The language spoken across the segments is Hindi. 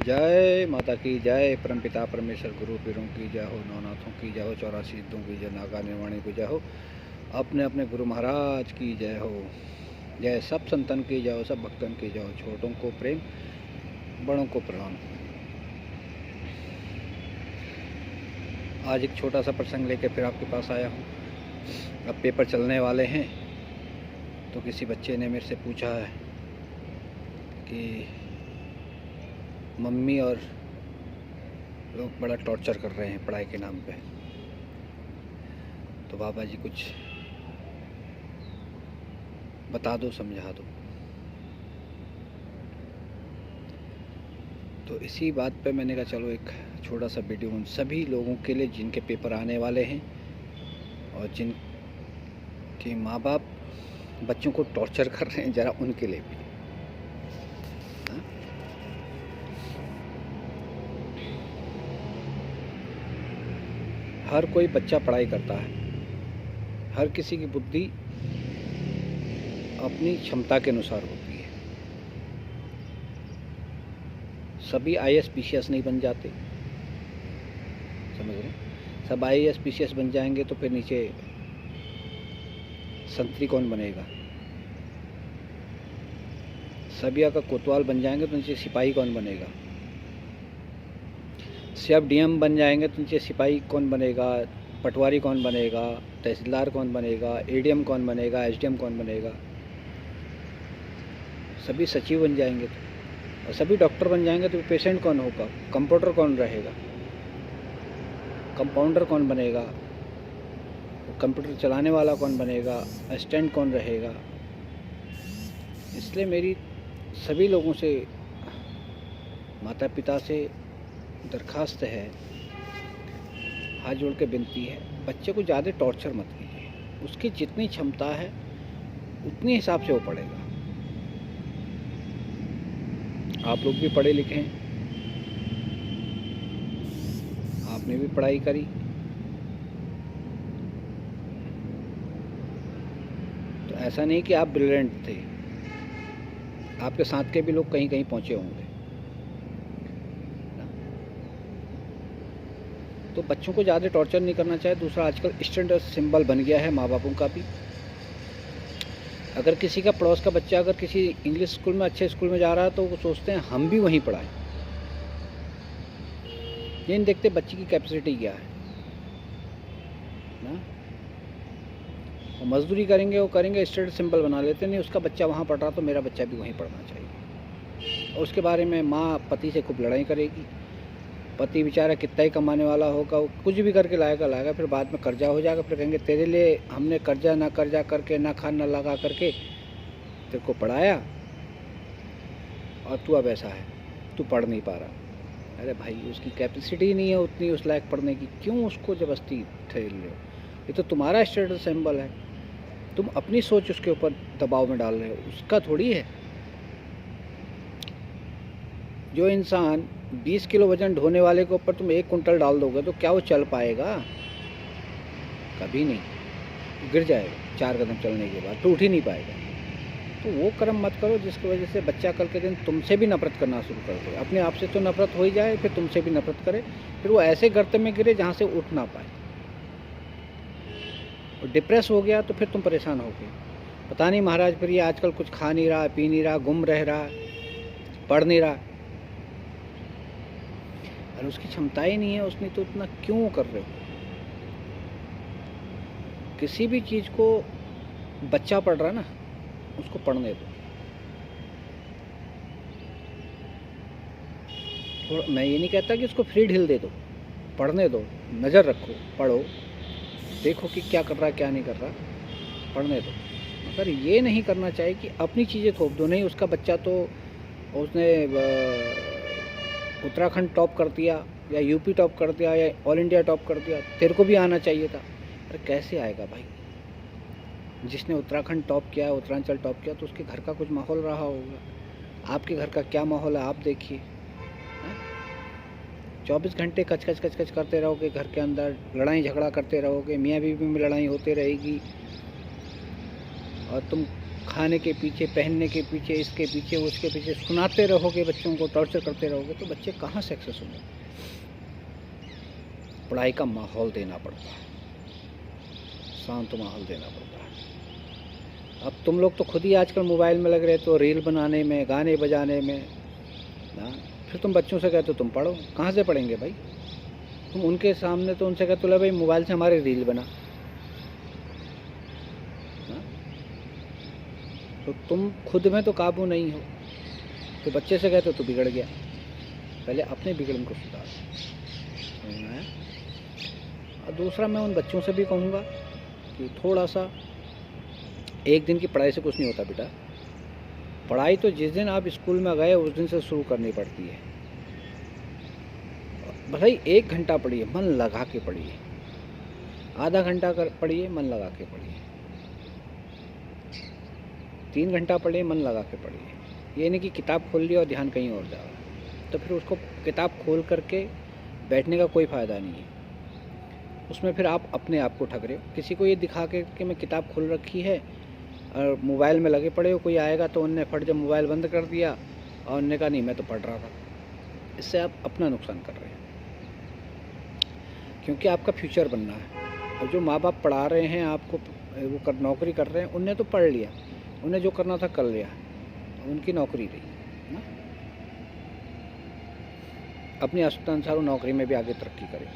जय माता की जय, परमपिता परमेश्वर गुरु पीरों की जय हो, नवनाथों की जय हो, 84 सिद्धों की जय, नागा निर्वाणी की जय हो, अपने अपने गुरु महाराज की जय हो। जय सब संतन की जय हो, सब भक्तन की जय हो। छोटों को प्रेम, बड़ों को प्रणाम। आज एक छोटा सा प्रसंग लेकर फिर आपके पास आया हूँ। अब पेपर चलने वाले हैं, तो किसी बच्चे ने मेरे से पूछा है कि मम्मी और लोग बड़ा टॉर्चर कर रहे हैं पढ़ाई के नाम पे, तो बाबा जी कुछ बता दो, समझा दो। तो इसी बात पे मैंने कहा चलो एक छोटा सा वीडियो उन सभी लोगों के लिए जिनके पेपर आने वाले हैं और जिनके माँ बाप बच्चों को टॉर्चर कर रहे हैं, ज़रा उनके लिए भी। हाँ? हर कोई बच्चा पढ़ाई करता है, हर किसी की बुद्धि अपनी क्षमता के अनुसार होती है। सभी IAS PCS नहीं बन जाते, समझ रहे? सब IAS PCS बन जाएंगे तो फिर नीचे संतरी कौन बनेगा? सभी का कोतवाल बन जाएंगे तो नीचे सिपाही कौन बनेगा? सब DM बन जाएंगे तो नीचे सिपाही कौन बनेगा? पटवारी कौन बनेगा? तहसीलदार कौन बनेगा? ADM कौन बनेगा? SDM कौन बनेगा? सभी सचिव बन जाएंगे तो, और सभी डॉक्टर बन जाएंगे तो पेशेंट कौन होगा? कंपाउंडर कौन रहेगा? कंपाउंडर कौन बनेगा? कंप्यूटर चलाने वाला कौन बनेगा? असिस्टेंट कौन रहेगा? इसलिए मेरी सभी लोगों से, माता पिता से दरखास्त है, हाथ जोड़ के विनती है, बच्चे को ज़्यादा टॉर्चर मत कीजिए। उसकी जितनी क्षमता है उतने हिसाब से वो पढ़ेगा। आप लोग भी पढ़े लिखे हैं, आपने भी पढ़ाई करी, तो ऐसा नहीं कि आप ब्रिलियंट थे, आपके साथ के भी लोग कहीं कहीं पहुंचे होंगे। तो बच्चों को ज़्यादा टॉर्चर नहीं करना चाहिए। दूसरा, आजकल स्टैंडर्ड सिंबल बन गया है माँ बापों का भी। अगर किसी का पड़ोस का बच्चा अगर किसी इंग्लिश स्कूल में, अच्छे स्कूल में जा रहा है, तो वो सोचते हैं हम भी वहीं पढ़ाएं। ये नहीं देखते बच्चे की कैपेसिटी क्या है ना। वो मजदूरी करेंगे, वो करेंगे, स्टेट सिंबल बना लेते, नहीं उसका बच्चा वहाँ पढ़ रहा तो मेरा बच्चा भी वहीं पढ़ना चाहिए। और उसके बारे में माँ पति से खूब लड़ाई करेगी। पति बेचारा कितना ही कमाने वाला होगा, वो कुछ भी करके लाएगा, फिर बाद में कर्जा हो जाएगा। फिर कहेंगे तेरे लिए हमने कर्जा करके, ना खान ना लगा करके तेरे को पढ़ाया, और तू अब ऐसा है, तू पढ़ नहीं पा रहा। अरे भाई, उसकी कैपेसिटी नहीं है उतनी उस लायक पढ़ने की, क्यों उसको जबरदस्ती ठेल रहे हो? ये तो तुम्हारा स्टेटस सिंबल है, तुम अपनी सोच उसके ऊपर दबाव में डाल रहे हो, उसका थोड़ी है। जो इंसान 20 किलो वजन ढोने वाले के ऊपर तुम 1 कुंटल डाल दोगे तो क्या वो चल पाएगा? कभी नहीं, गिर जाएगा 4 कदम चलने के बाद, तो उठ ही नहीं पाएगा। तो वो कर्म मत करो जिसकी वजह से बच्चा कल के दिन तुमसे भी नफरत करना शुरू कर दे। अपने आप से तो नफरत हो ही जाए, फिर तुमसे भी नफरत करे, फिर वो ऐसे गर्त में गिरे जहाँ से उठ ना पाए। और डिप्रेस हो गया तो फिर तुम परेशान हो गए, पता नहीं महाराज फिर ये आजकल कुछ खा नहीं रहा, पी नहीं रहा, गुम रह रहा, पढ़ नहीं रहा। और उसकी क्षमता ही नहीं है, उसने तो इतना क्यों कर रहे हो? किसी भी चीज़ को बच्चा पढ़ रहा है ना, उसको पढ़ने दो। और मैं ये नहीं कहता कि उसको फ्री ढील दे दो, पढ़ने दो, नज़र रखो, पढ़ो, देखो कि क्या कर रहा है क्या नहीं कर रहा, पढ़ने दो। मगर ये नहीं करना चाहिए कि अपनी चीज़ें थोप दो। नहीं, उसका बच्चा तो उसने उत्तराखंड टॉप कर दिया, या यूपी टॉप कर दिया, या ऑल इंडिया टॉप कर दिया, तेरे को भी आना चाहिए था। अरे कैसे आएगा भाई? जिसने उत्तराखंड टॉप किया, उत्तरांचल टॉप किया, तो उसके घर का कुछ माहौल रहा होगा। आपके घर का क्या माहौल है आप देखिए। 24 घंटे कच कच करते रहोगे, घर के अंदर लड़ाई झगड़ा करते रहोगे, मियाँ बीवी में लड़ाई होती रहेगी, और तुम खाने के पीछे, पहनने के पीछे, इसके पीछे, उसके पीछे सुनाते रहोगे, बच्चों को टॉर्चर करते रहोगे, तो बच्चे कहाँ सक्सेस होंगे। पढ़ाई का माहौल देना पड़ता है, शांत माहौल देना पड़ता है। अब तुम लोग तो खुद ही आजकल मोबाइल में लग रहे, तो रील बनाने में, गाने बजाने में ना, फिर तुम बच्चों से कहते हो तुम पढ़ो, कहाँ से पढ़ेंगे भाई। तुम उनके सामने तो उनसे कहते हो भाई मोबाइल से हमारे रील बना, तो तुम खुद में तो काबू नहीं हो, तो बच्चे से कहते हो तो बिगड़ गया। पहले अपने बिगड़न को सुधार। और दूसरा, मैं उन बच्चों से भी कहूँगा कि थोड़ा सा, एक दिन की पढ़ाई से कुछ नहीं होता बेटा। पढ़ाई तो जिस दिन आप स्कूल में गए उस दिन से शुरू करनी पड़ती है। भाई 1 घंटा पढ़िए, मन लगा के पढ़िए, आधा घंटा पढ़िए, मन लगा के पढ़िए, 3 घंटा पढ़िए, मन लगा के पढ़िए। ये नहीं कि किताब खोल लिया और ध्यान कहीं और जा रहा है, तो फिर उसको किताब खोल करके बैठने का कोई फ़ायदा नहीं है। उसमें फिर आप अपने आप को ठग रहे हो। किसी को ये दिखा के कि मैं किताब खोल रखी है और मोबाइल में लगे पड़े हो, कोई आएगा तो उनने फट जब मोबाइल बंद कर दिया और उनने कहा नहीं मैं तो पढ़ रहा था। इससे आप अपना नुकसान कर रहे हैं, क्योंकि आपका फ्यूचर बनना है। और जो माँ बाप पढ़ा रहे हैं आपको, वो नौकरी कर रहे हैं, उनने तो पढ़ लिया, उन्हें जो करना था कर लिया, उनकी नौकरी रही ना। अपनी आवश्यकता अनुसार वो नौकरी में भी आगे तरक्की करें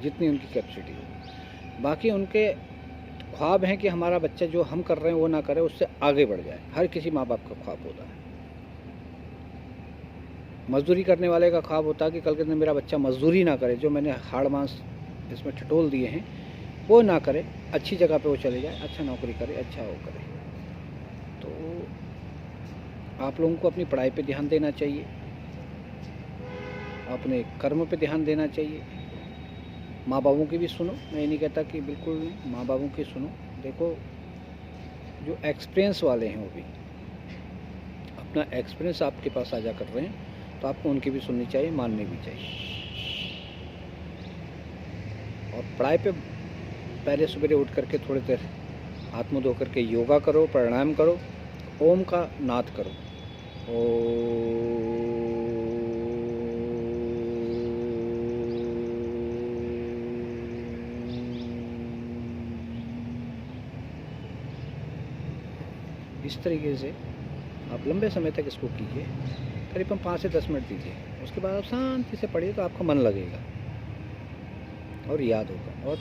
जितनी उनकी कैपेसिटी हो। बाकी उनके ख्वाब हैं कि हमारा बच्चा जो हम कर रहे हैं वो ना करे, उससे आगे बढ़ जाए। हर किसी माँ बाप का ख्वाब होता है। मजदूरी करने वाले का ख्वाब होता है कि कल के दिन मेरा बच्चा मजदूरी ना करे, जो मैंने हाड़ मांस इसमें टटोल दिए हैं वो ना करे, अच्छी जगह पे वो चले जाए, अच्छा नौकरी करे, अच्छा वो करे। तो आप लोगों को अपनी पढ़ाई पे ध्यान देना चाहिए, अपने कर्म पे ध्यान देना चाहिए। माँ बापों की भी सुनो, मैं ये नहीं कहता कि बिल्कुल नहीं, माँ बापों की सुनो। देखो जो एक्सपीरियंस वाले हैं वो भी अपना एक्सपीरियंस आपके पास साझा कर रहे हैं, तो आपको उनकी भी सुननी चाहिए, माननी भी चाहिए। और पढ़ाई पे पहले सवेरे उठ करके थोड़ी देर हाथ मुँह धो करके योगा करो, प्राणायाम करो, ओम का नाद करो। इस तरीके से आप लंबे समय तक इसको कीजिए, करीबन 5 से 10 मिनट दीजिए। उसके बाद आप शांति से पढ़िए, तो आपका मन लगेगा और याद होगा। और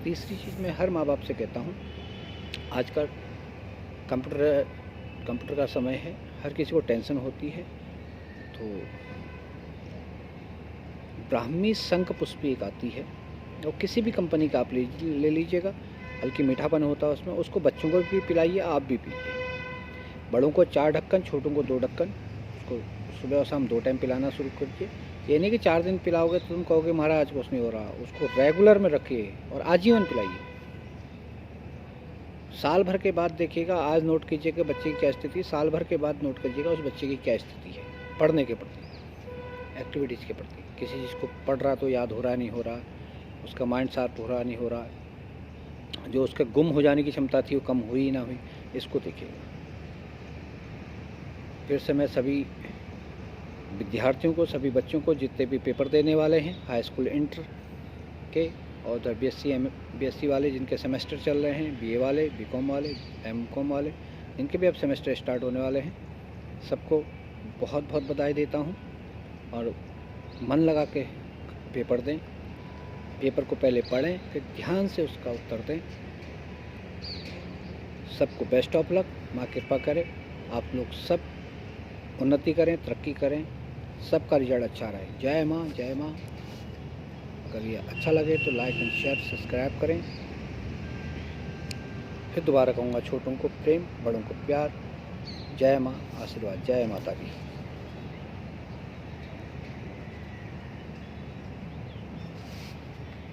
तीसरी चीज़ मैं हर माँ बाप से कहता हूँ, आजकल कंप्यूटर का समय है, हर किसी को टेंशन होती है, तो ब्राह्मी शंख पुष्पी एक आती है, और किसी भी कंपनी का आप ले लीजिएगा, हल्की मीठापन होता है उसमें, उसको बच्चों को भी पिलाइए, आप भी पीजिए। बड़ों को 4 ढक्कन, छोटों को 2 ढक्कन, उसको सुबह और शाम 2 टाइम पिलाना शुरू करिए। ये नहीं कि 4 दिन पिलाओगे तो तुम कहोगे महाराज कुछ नहीं हो रहा, उसको रेगुलर में रखिए और आजीवन पिलाइए। साल भर के बाद देखिएगा, आज नोट कीजिए कि बच्चे की क्या स्थिति, साल भर के बाद नोट कीजिएगा उस बच्चे की क्या स्थिति है पढ़ने के प्रति, एक्टिविटीज़ के प्रति। किसी चीज़ को पढ़ रहा तो याद हो रहा नहीं हो रहा, उसका माइंड शार्प हो रहा नहीं हो रहा, जो उसके गुम हो जाने की क्षमता थी वो कम हुई ना हुई, इसको देखिएगा। फिर से मैं सभी विद्यार्थियों को, सभी बच्चों को, जितने भी पेपर देने वाले हैं हाई स्कूल इंटर के और BSc वाले जिनके सेमेस्टर चल रहे हैं, BA वाले, BCom वाले, MCom वाले, इनके भी अब सेमेस्टर स्टार्ट होने वाले हैं, सबको बहुत बहुत बधाई देता हूं। और मन लगा के पेपर दें, पेपर को पहले पढ़ें, फिर ध्यान से उसका उत्तर दें। सबको बेस्ट ऑफ लक, माँ कृपा करे आप लोग सब उन्नति करें, तरक्की करें, सबका रिजल्ट अच्छा रहे। जय माँ, जय माँ। अगर ये अच्छा लगे तो लाइक एंड शेयर, सब्सक्राइब करें। फिर दोबारा कहूँगा, छोटों को प्रेम, बड़ों को प्यार। जय माँ, आशीर्वाद। जय माता दी।